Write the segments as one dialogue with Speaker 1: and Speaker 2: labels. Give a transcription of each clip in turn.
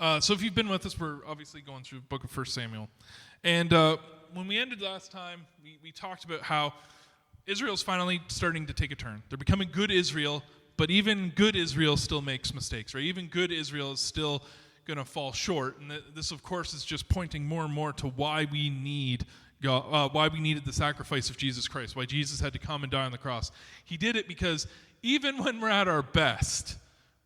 Speaker 1: So if you've been with us, we're obviously going through the book of 1 Samuel. And when we ended last time, we talked about how Israel's finally starting to take a turn. They're becoming good Israel, but even good Israel still makes mistakes, right? Even good Israel is still going to fall short. And this, of course, is just pointing more and more to why we need God, why we needed the sacrifice of Jesus Christ, why Jesus had to come and die on the cross. He did it because even when we're at our best,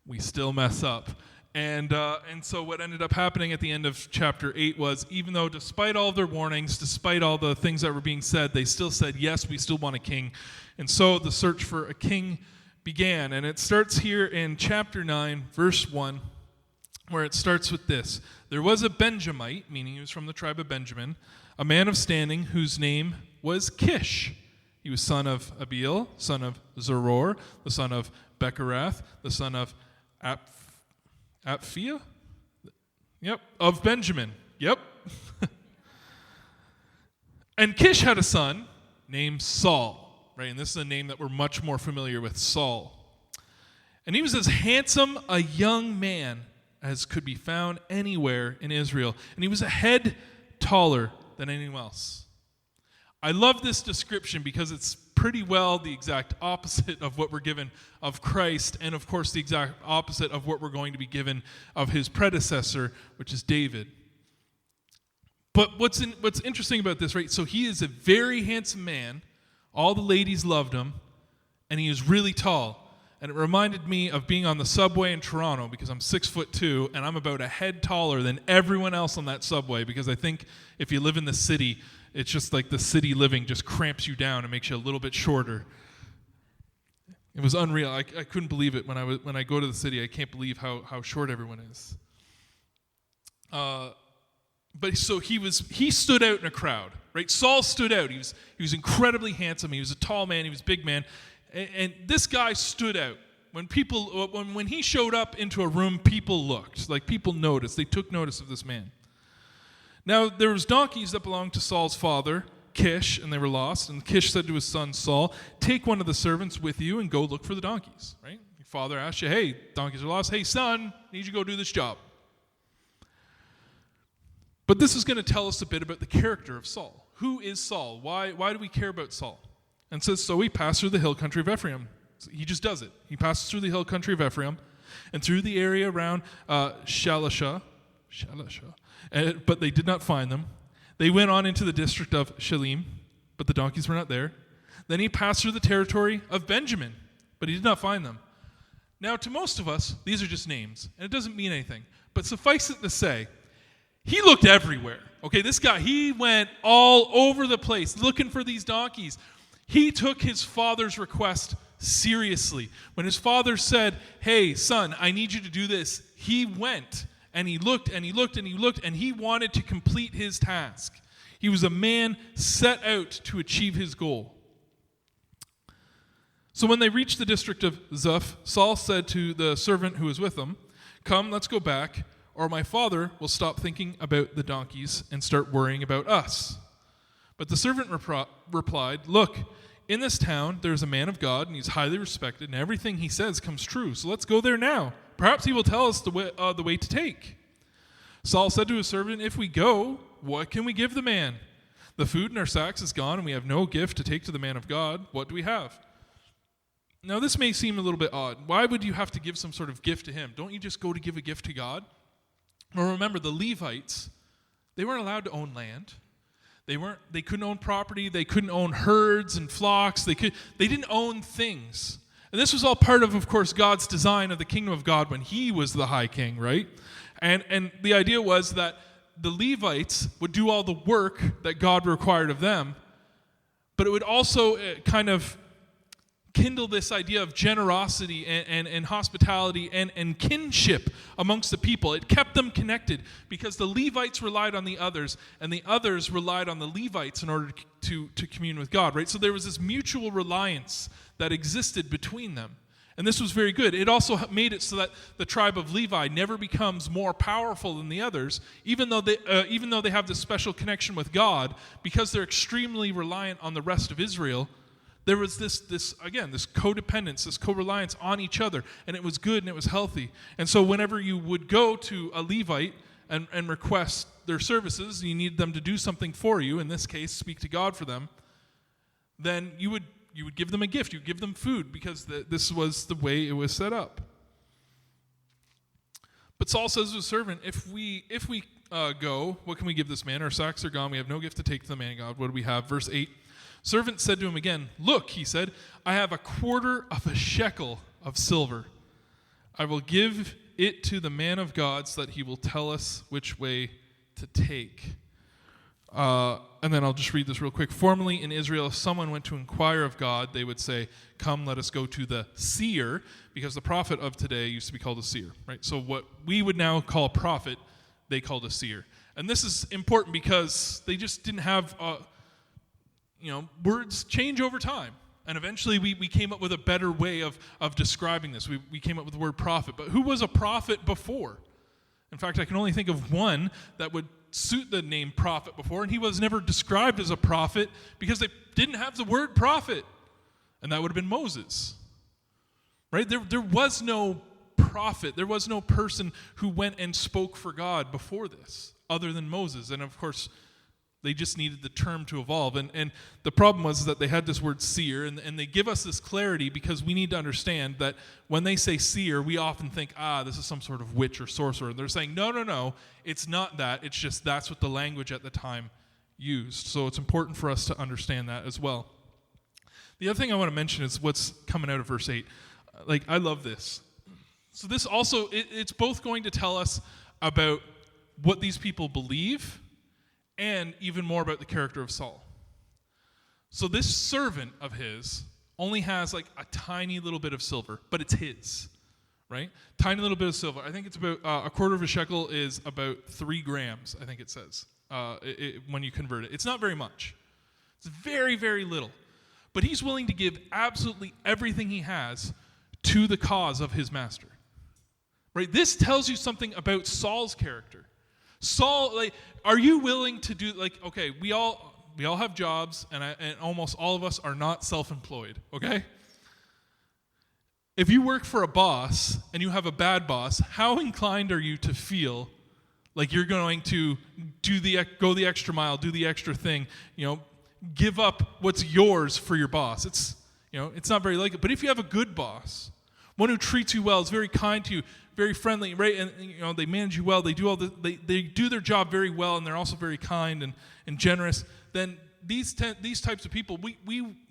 Speaker 1: we still mess up. And so what ended up happening at the end of chapter 8 was, even though despite all their warnings, despite all the things that were being said, they still said, yes, we still want a king. And so the search for a king began. And it starts here in chapter 9, verse 1, where it starts with this. There was a Benjamite, meaning he was from the tribe of Benjamin, a man of standing whose name was Kish. He was son of Abiel, son of Zeror, the son of Bechorath, the son of Apphia? Yep, of Benjamin. Yep. And Kish had a son named Saul, right? And this is a name that we're much more familiar with, Saul. And he was as handsome a young man as could be found anywhere in Israel. And he was a head taller than anyone else. I love this description because it's pretty well the exact opposite of what we're given of Christ, and of course the exact opposite of what we're going to be given of his predecessor, which is David. But what's interesting about this, right? So he is a very handsome man. All the ladies loved him, and he is really tall. And it reminded me of being on the subway in Toronto because I'm 6'2", and I'm about a head taller than everyone else on that subway, because I think if you live in the city, it's just like the city living just cramps you down and makes you a little bit shorter. It was unreal. I couldn't believe it when I go to the city. I can't believe how short everyone is. But so he stood out in a crowd, right? Saul stood out. He was incredibly handsome. He was a tall man. He was a big man. And this guy stood out. When he showed up into a room, people looked. Like, people noticed. They took notice of this man. Now, there was donkeys that belonged to Saul's father, Kish, and they were lost. And Kish said to his son Saul, take one of the servants with you and go look for the donkeys. Right? Your father asked you, hey, donkeys are lost. Hey, son, need you to go do this job. But this is going to tell us a bit about the character of Saul. Who is Saul? Why do we care about Saul? And says, so he passed through the hill country of Ephraim. So he just does it. He passes through the hill country of Ephraim and through the area around Shalisha, but they did not find them. They went on into the district of Shalim, but the donkeys were not there. Then he passed through the territory of Benjamin, but he did not find them. Now, to most of us, these are just names, and it doesn't mean anything. But suffice it to say, he looked everywhere. Okay, this guy, he went all over the place looking for these donkeys. He took his father's request seriously. When his father said, hey, son, I need you to do this, he went. And he looked and he looked and he looked, and he wanted to complete his task. He was a man set out to achieve his goal. So when they reached the district of Zuph, Saul said to the servant who was with him, come, let's go back, or my father will stop thinking about the donkeys and start worrying about us. But the servant replied, look, in this town there is a man of God, and he's highly respected, and everything he says comes true. So let's go there now. Perhaps he will tell us the way to take. Saul said to his servant, if we go, what can we give the man? The food in our sacks is gone, and we have no gift to take to the man of God. What do we have? Now, this may seem a little bit odd. Why would you have to give some sort of gift to him? Don't you just go to give a gift to God? Well, remember, the Levites, they weren't allowed to own land. They couldn't own property. They couldn't own herds and flocks. They didn't own things. And this was all part of course, God's design of the kingdom of God when he was the high king, right? And the idea was that the Levites would do all the work that God required of them, but it would also kind of kindle this idea of generosity and hospitality and kinship amongst the people. It kept them connected because the Levites relied on the others, and the others relied on the Levites in order to commune with God, right? So there was this mutual reliance that existed between them. And this was very good. It also made it so that the tribe of Levi never becomes more powerful than the others, even though they have this special connection with God, because they're extremely reliant on the rest of Israel. There was this codependence, this co-reliance on each other, and it was good and it was healthy. And so whenever you would go to a Levite and request their services, you need them to do something for you, in this case, speak to God for them, then you would give them a gift, you give them food, because this was the way it was set up. But Saul says to his servant, if we go, what can we give this man? Our sacks are gone, we have no gift to take to the man of God. What do we have? Verse 8, servant said to him again, look, he said, I have a quarter of a shekel of silver. I will give it to the man of God so that he will tell us which way to take. And then I'll just read this real quick. Formerly in Israel, if someone went to inquire of God, they would say, come, let us go to the seer, because the prophet of today used to be called a seer, right? So what we would now call a prophet, they called a seer. And this is important because they just didn't have, words change over time. And eventually we came up with a better way of describing this. We came up with the word prophet. But who was a prophet before? In fact, I can only think of one that would suit the name prophet before, and he was never described as a prophet because they didn't have the word prophet, and that would have been Moses. Right? There was no prophet. There was no person who went and spoke for God before this, other than Moses. And of course, they just needed the term to evolve. And the problem was that they had this word seer, and they give us this clarity because we need to understand that when they say seer, we often think, this is some sort of witch or sorcerer. And they're saying, no, it's not that. It's just that's what the language at the time used. So it's important for us to understand that as well. The other thing I want to mention is what's coming out of verse 8. I love this. So this also, it's both going to tell us about what these people believe and even more about the character of Saul. So this servant of his only has a tiny little bit of silver, but it's his, right? Tiny little bit of silver. I think it's about a quarter of a shekel is about 3 grams, I think it says, when you convert it. It's not very much. It's very, very little. But he's willing to give absolutely everything he has to the cause of his master. Right? This tells you something about Saul's character. Saul, are you willing to do, okay, we all have jobs, and almost all of us are not self-employed, okay? If you work for a boss and you have a bad boss, how inclined are you to feel like you're going to go the extra mile, do the extra thing, give up what's yours for your boss? It's not very likely. But if you have a good boss, one who treats you well, is very kind to you, very friendly, right? And they manage you well. They do they do their job very well, and they're also very kind and generous. Then these types of people, we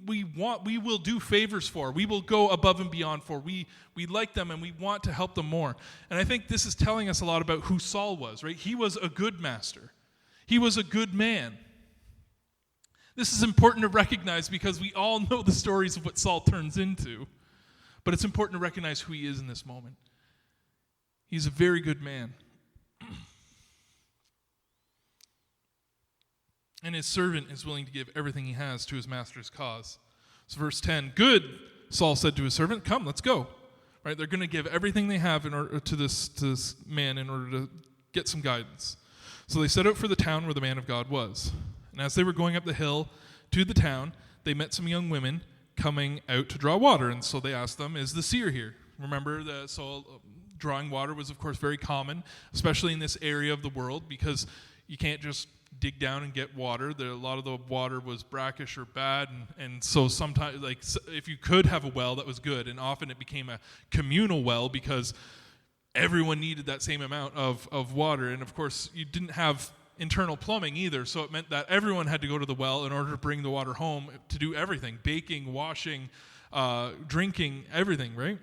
Speaker 1: will do favors for. We will go above and beyond for. We like them, and we want to help them more. And I think this is telling us a lot about who Saul was, right? He was a good master. He was a good man. This is important to recognize because we all know the stories of what Saul turns into. But it's important to recognize who he is in this moment. He's a very good man. And his servant is willing to give everything he has to his master's cause. So verse 10, good, Saul said to his servant, come, let's go. Right? They're going to give everything they have in order to this man in order to get some guidance. So they set out for the town where the man of God was. And as they were going up the hill to the town, they met some young women coming out to draw water. And so they asked them, is the seer here? Remember, drawing water was, of course, very common, especially in this area of the world, because you can't just dig down and get water. A lot of the water was brackish or bad, and so sometimes, if you could have a well, that was good. And often it became a communal well because everyone needed that same amount of water. And, of course, you didn't have internal plumbing either, so it meant that everyone had to go to the well in order to bring the water home to do everything, baking, washing, drinking, everything, right?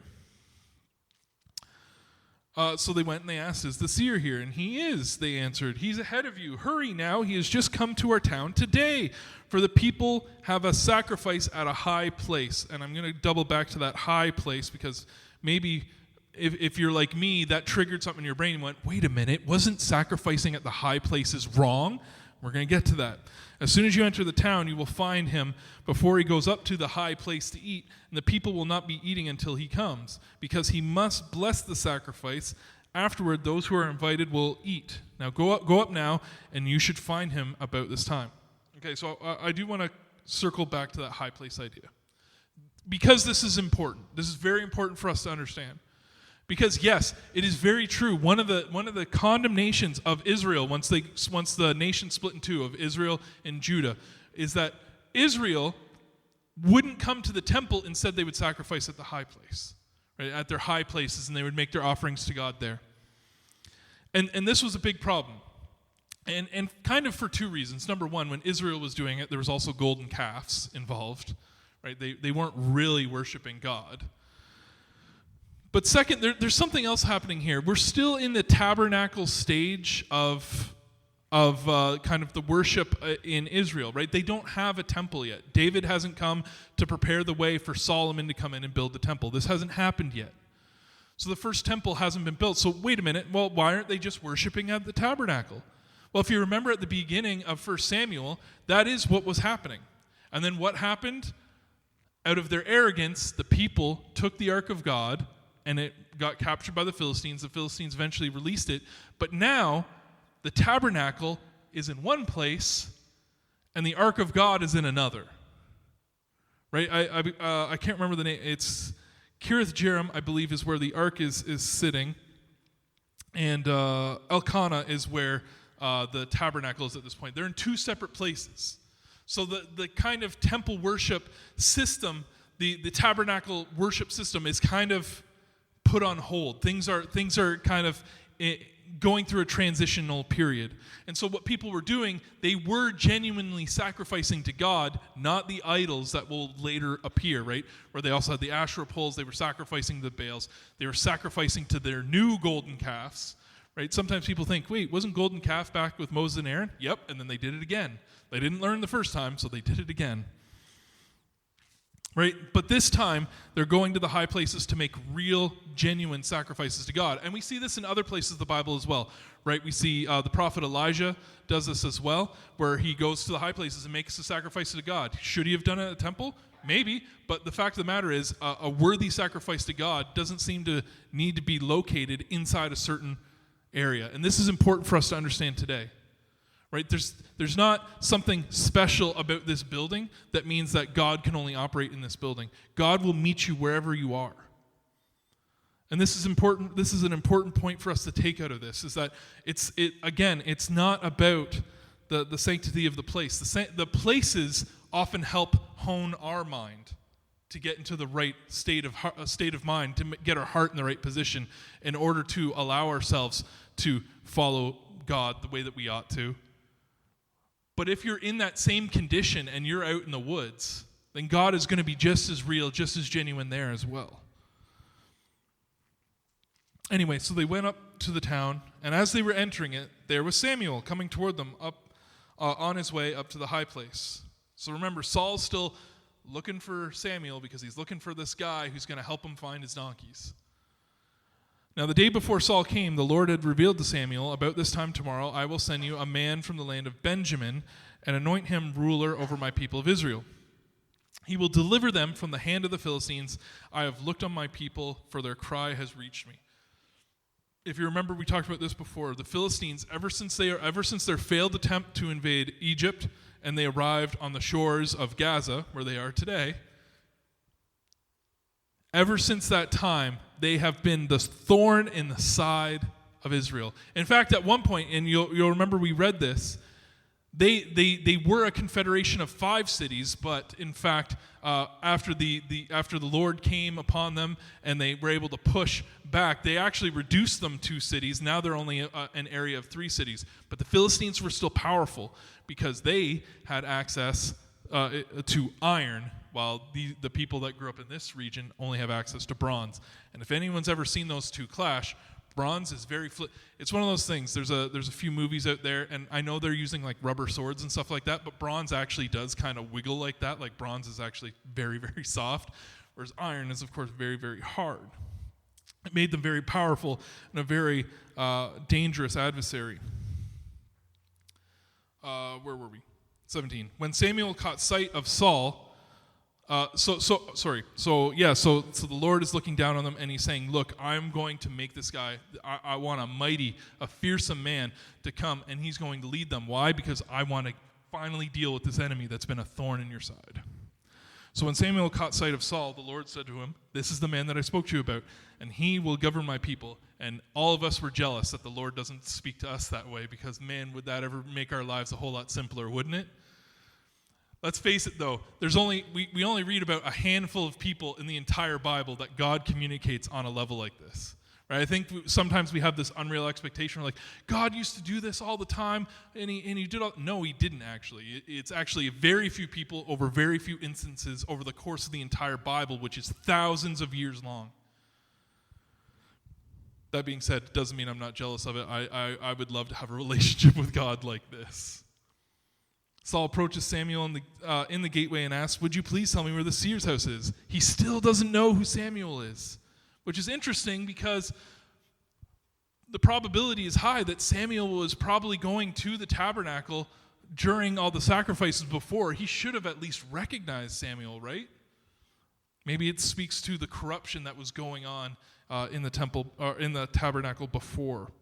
Speaker 1: So they went and they asked, is the seer here? And he is, they answered. He's ahead of you. Hurry now, he has just come to our town today, for the people have a sacrifice at a high place. And I'm going to double back to that high place because maybe if you're like me, that triggered something in your brain and went, wait a minute, wasn't sacrificing at the high places wrong? We're going to get to that. As soon as you enter the town, you will find him before he goes up to the high place to eat, and the people will not be eating until he comes, because he must bless the sacrifice. Afterward, those who are invited will eat. Now go up now, and you should find him about this time. Okay, so I do want to circle back to that high place idea. because this is important. This is very important for us to understand. Because yes, it is very true. One of the condemnations of Israel once the nation split in two of Israel and Judah is that Israel wouldn't come to the temple. Instead, they would sacrifice at the high place, right? At their high places, and they would make their offerings to God there. And this was a big problem. And kind of for two reasons. Number one, when Israel was doing it, there was also golden calves involved, right? They weren't really worshiping God. But second, there's something else happening here. We're still in the tabernacle stage of kind of the worship in Israel, right? They don't have a temple yet. David hasn't come to prepare the way for Solomon to come in and build the temple. This hasn't happened yet. So the first temple hasn't been built. So wait a minute. Well, why aren't they just worshiping at the tabernacle? Well, if you remember at the beginning of 1 Samuel, that is what was happening. And then what happened? Out of their arrogance, the people took the ark of God, and it got captured by the Philistines. The Philistines eventually released it. But now, the tabernacle is in one place, and the ark of God is in another. Right? I can't remember the name. It's Kiriath Jearim, I believe, is where the ark is sitting. And Elkanah is where the tabernacle is at this point. They're in two separate places. So the kind of temple worship system, the tabernacle worship system is kind of put on hold. Things are kind of going through a transitional period. And so what people were doing, they were genuinely sacrificing to God, not the idols that will later appear, right? Where they also had the Asherah poles, they were sacrificing the Baals, they were sacrificing to their new golden calves, right? Sometimes people think, wait, wasn't golden calf back with Moses and Aaron? Yep, and then they did it again. They didn't learn the first time, so they did it again. Right? But this time, they're going to the high places to make real, genuine sacrifices to God. And we see this in other places of the Bible as well. Right? We see the prophet Elijah does this as well, where he goes to the high places and makes a sacrifice to God. Should he have done it at a temple? Maybe. But the fact of the matter is, a worthy sacrifice to God doesn't seem to need to be located inside a certain area. And this is important for us to understand today. Right? There's not something special about this building that means that God can only operate in this building. God will meet you wherever you are. And this is important. This is an important point for us to take out of this, is that it's not about the sanctity of the place. The places often help hone our mind to get into the right state of mind, to get our heart in the right position in order to allow ourselves to follow God the way that we ought to. But if you're in that same condition and you're out in the woods, then God is going to be just as real, just as genuine there as well. Anyway, so they went up to the town, and as they were entering it, there was Samuel coming toward them up on his way up to the high place. So remember, Saul's still looking for Samuel because he's looking for this guy who's going to help him find his donkeys. Now, the day before Saul came, the Lord had revealed to Samuel, about this time tomorrow, I will send you a man from the land of Benjamin and anoint him ruler over my people of Israel. He will deliver them from the hand of the Philistines. I have looked on my people, for their cry has reached me. If you remember, we talked about this before. The Philistines, ever since their failed attempt to invade Egypt, and they arrived on the shores of Gaza, where they are today, ever since that time, they have been the thorn in the side of Israel. In fact, at one point, and you'll remember we read this, they were a confederation of 5 cities, but in fact, after the Lord came upon them and they were able to push back, they actually reduced them 2 cities. Now they're only an area of 3 cities. But the Philistines were still powerful because they had access to iron, while the people that grew up in this region only have access to bronze. And if anyone's ever seen those two clash, bronze is very it's one of those things. There's a few movies out there, and I know they're using like rubber swords and stuff like that, but bronze actually does kind of wiggle like that. Like bronze is actually very, very soft, whereas iron is, of course, very, very hard. It made them very powerful and a very dangerous adversary. Where were we? 17. When Samuel caught sight of Saul, so the Lord is looking down on them and he's saying, look, I'm going to make this guy, I want a fearsome man to come, and he's going to lead them. Why? Because I want to finally deal with this enemy that's been a thorn in your side. So when Samuel caught sight of Saul, the Lord said to him, "This is the man that I spoke to you about, and he will govern my people." And all of us were jealous that the Lord doesn't speak to us that way, because man, would that ever make our lives a whole lot simpler, wouldn't it? Let's face it, though. We only read about a handful of people in the entire Bible that God communicates on a level like this. Right? I think sometimes we have this unreal expectation. We're like, God used to do this all the time, and he did all. No, he didn't actually. It's actually very few people over very few instances over the course of the entire Bible, which is thousands of years long. That being said, it doesn't mean I'm not jealous of it. I would love to have a relationship with God like this. Saul approaches Samuel in the gateway and asks, "Would you please tell me where the seer's house is?" He still doesn't know who Samuel is, which is interesting because the probability is high that Samuel was probably going to the tabernacle during all the sacrifices before. He should have at least recognized Samuel, right? Maybe it speaks to the corruption that was going on in the temple or in the tabernacle before.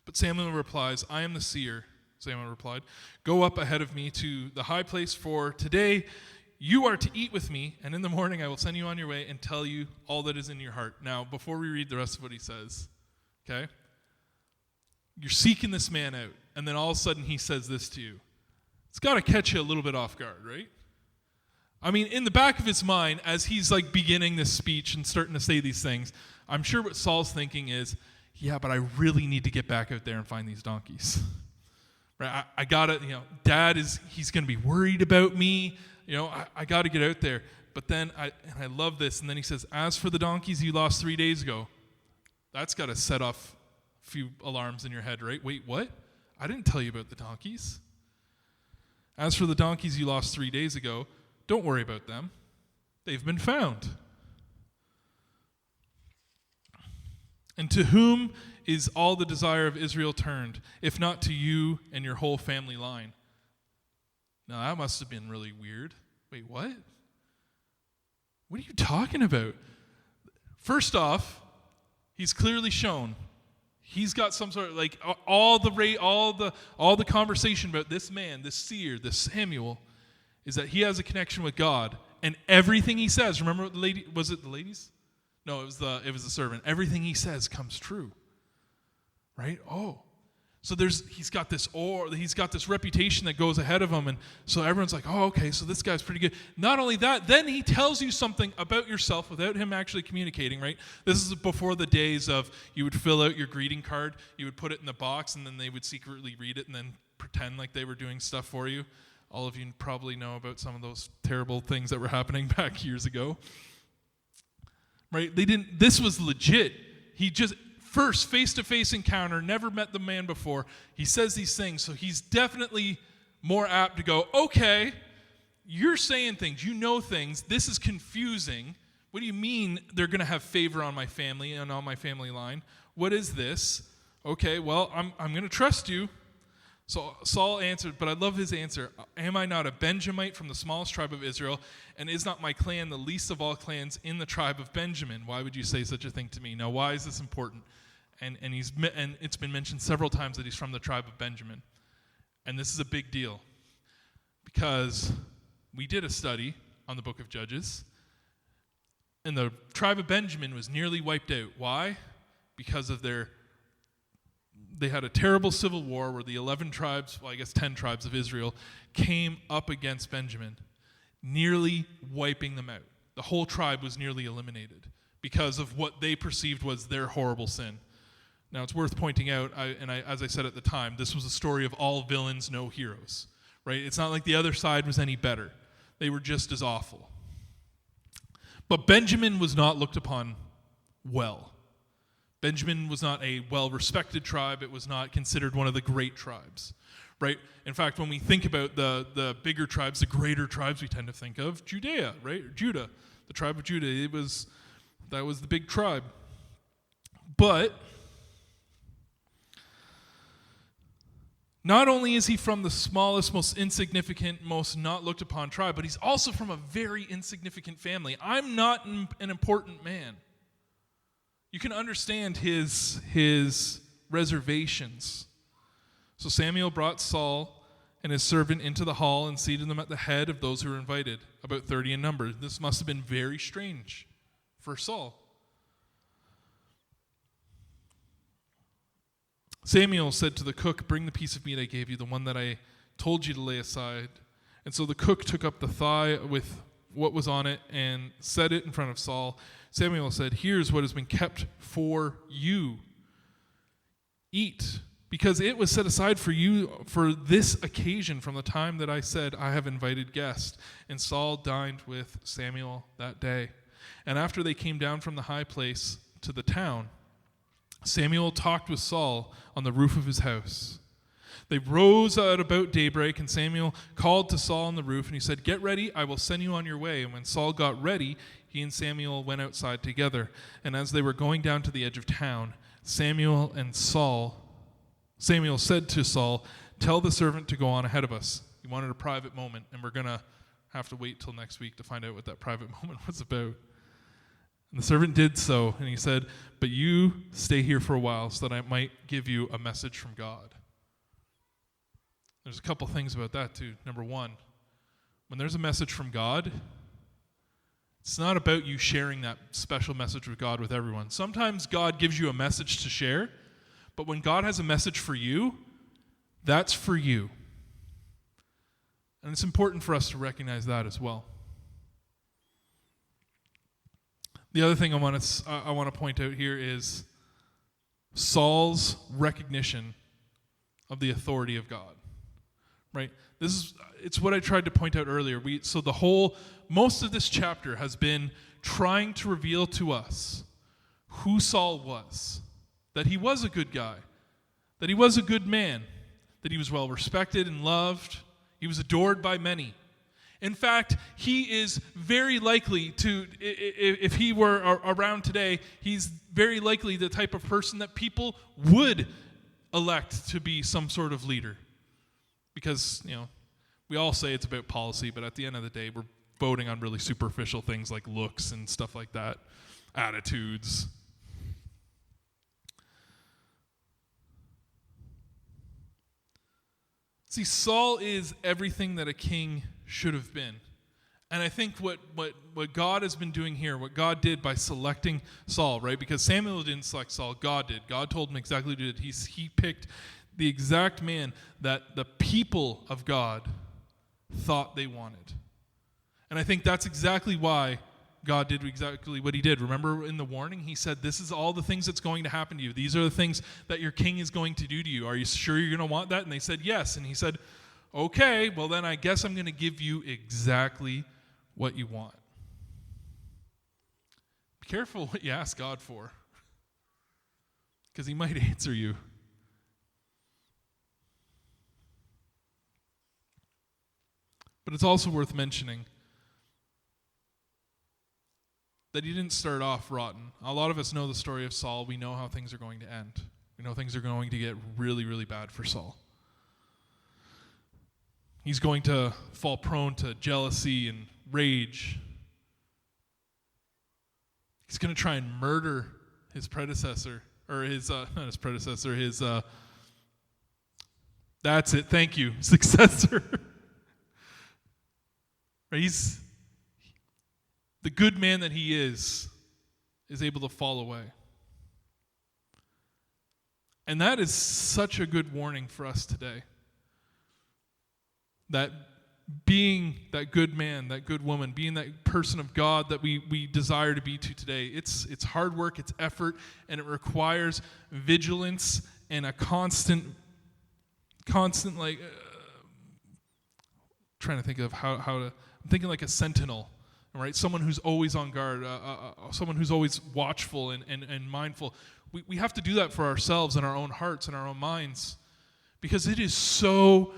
Speaker 1: But Samuel replies, "I am the seer." Samuel replied, "Go up ahead of me to the high place, for today you are to eat with me, and in the morning I will send you on your way and tell you all that is in your heart." Now, before we read the rest of what he says, okay? You're seeking this man out, and then all of a sudden he says this to you. It's got to catch you a little bit off guard, right? I mean, in the back of his mind, as he's like beginning this speech and starting to say these things, I'm sure what Saul's thinking is, yeah, but I really need to get back out there and find these donkeys. Right? I gotta, Dad he's gonna be worried about me. I gotta get out there. But then I love this, and then he says, "As for the donkeys you lost 3 days ago," that's gotta set off a few alarms in your head, right? Wait, what? I didn't tell you about the donkeys. "As for the donkeys you lost 3 days ago, don't worry about them. They've been found. And to whom is all the desire of Israel turned, if not to you and your whole family line?" Now that must have been really weird. Wait, what? What are you talking about? First off, he's clearly shown. He's got some sort of all the conversation about this man, this seer, this Samuel, is that he has a connection with God, and everything he says. Remember what the lady was? It the ladies? No, it was the servant. Everything he says comes true. Right? Oh. So he's got this reputation that goes ahead of him, and so everyone's like, "Oh, okay, so this guy's pretty good." Not only that, then he tells you something about yourself without him actually communicating, right? This is before the days of you would fill out your greeting card, you would put it in the box, and then they would secretly read it and then pretend like they were doing stuff for you. All of you probably know about some of those terrible things that were happening back years ago. Right? This was legit. He just first face-to-face encounter, never met the man before. He says these things, so he's definitely more apt to go, "Okay, you're saying things, you know things, this is confusing. What do you mean they're going to have favor on my family and on my family line? What is this? Okay, well, I'm going to trust you." So Saul answered, but I love his answer. "Am I not a Benjamite from the smallest tribe of Israel? And is not my clan the least of all clans in the tribe of Benjamin? Why would you say such a thing to me?" Now, why is this important? And it's been mentioned several times that he's from the tribe of Benjamin. And this is a big deal because we did a study on the book of Judges, and the tribe of Benjamin was nearly wiped out. Why? Because of they had a terrible civil war where the 11 tribes, 10 tribes of Israel came up against Benjamin, nearly wiping them out. The whole tribe was nearly eliminated because of what they perceived was their horrible sin. Now, it's worth pointing out, as I said at the time, this was a story of all villains, no heroes. Right? It's not like the other side was any better. They were just as awful. But Benjamin was not looked upon well. Benjamin was not a well-respected tribe. It was not considered one of the great tribes, right? In fact, when we think about the bigger tribes, the greater tribes, we tend to think of Judea, right? Judah, the tribe of Judah. That was the big tribe. But not only is he from the smallest, most insignificant, most not looked upon tribe, but he's also from a very insignificant family. I'm not an important man. You can understand his reservations. So Samuel brought Saul and his servant into the hall and seated them at the head of those who were invited, about 30 in number. This must have been very strange for Saul. Samuel said to the cook, "Bring the piece of meat I gave you, the one that I told you to lay aside." And so the cook took up the thigh with what was on it and set it in front of Saul. Samuel said, "Here's what has been kept for you. Eat, because it was set aside for you for this occasion from the time that I said, I have invited guests." And Saul dined with Samuel that day. And after they came down from the high place to the town, Samuel talked with Saul on the roof of his house. They rose at about daybreak, and Samuel called to Saul on the roof, and he said, "Get ready, I will send you on your way." And when Saul got ready, he and Samuel went outside together. And as they were going down to the edge of town, Samuel said to Saul, "Tell the servant to go on ahead of us." He wanted a private moment, and we're going to have to wait till next week to find out what that private moment was about. And the servant did so, and he said, "But you stay here for a while so that I might give you a message from God." There's a couple things about that too. Number one, when there's a message from God, it's not about you sharing that special message with God with everyone. Sometimes God gives you a message to share, but when God has a message for you, that's for you. And it's important for us to recognize that as well. The other thing I want to point out here is Saul's recognition of the authority of God. Right? It's what I tried to point out earlier. Most of this chapter has been trying to reveal to us who Saul was, that he was a good guy, that he was a good man, that he was well respected and loved, he was adored by many. In fact, he is very likely to, if he were around today, he's very likely the type of person that people would elect to be some sort of leader. Because, we all say it's about policy, but at the end of the day, we're voting on really superficial things like looks and stuff like that, attitudes. See, Saul is everything that a king should have been. And I think what God has been doing here, what God did by selecting Saul, right? Because Samuel didn't select Saul, God did. God told him exactly what he did. He picked the exact man that the people of God thought they wanted. And I think that's exactly why God did exactly what he did. Remember in the warning, he said, "This is all the things that's going to happen to you. These are the things that your king is going to do to you. Are you sure you're going to want that?" And they said, "Yes." And he said, "Okay, well then I guess I'm going to give you exactly what you want." Be careful what you ask God for, because he might answer you. But it's also worth mentioning that he didn't start off rotten. A lot of us know the story of Saul. We know how things are going to end. We know things are going to get really, really bad for Saul. He's going to fall prone to jealousy and rage. He's going to try and murder his predecessor, or not his predecessor, that's it, thank you, successor. Right? He's the good man that he is able to fall away. And that is such a good warning for us today. That being that good man, that good woman, being that person of God that we desire to be to today, it's hard work, it's effort, and it requires vigilance and a constant trying to think of how to. I'm thinking like a sentinel, right? Someone who's always on guard, someone who's always watchful and mindful. We have to do that for ourselves and our own hearts and our own minds, because it is so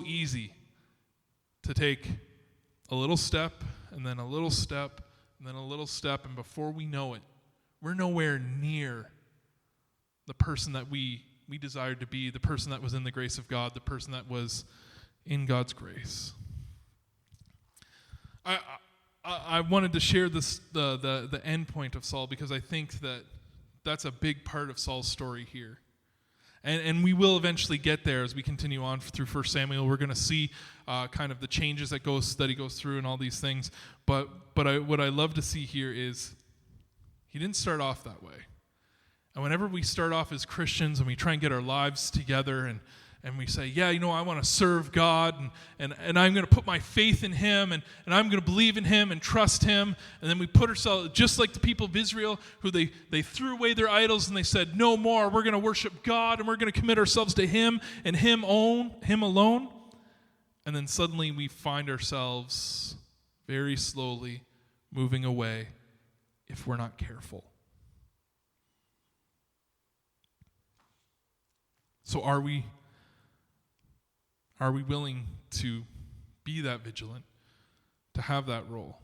Speaker 1: easy to take a little step and then a little step and then a little step, and before we know it, we're nowhere near the person that we desired to be, the person that was in the grace of God, the person that was in God's grace. I wanted to share the end point of Saul, because I think that's a big part of Saul's story here. And we will eventually get there as we continue on through 1 Samuel. We're going to see kind of the changes that he goes through and all these things. But what I love to see here is he didn't start off that way. And whenever we start off as Christians and we try and get our lives together and we say, yeah, I want to serve God and I'm going to put my faith in him and I'm going to believe in him and trust him. And then we put ourselves, just like the people of Israel, who they threw away their idols and they said, no more, we're going to worship God and we're going to commit ourselves to him and him alone. And then suddenly we find ourselves very slowly moving away if we're not careful. So are we willing to be that vigilant, to have that role?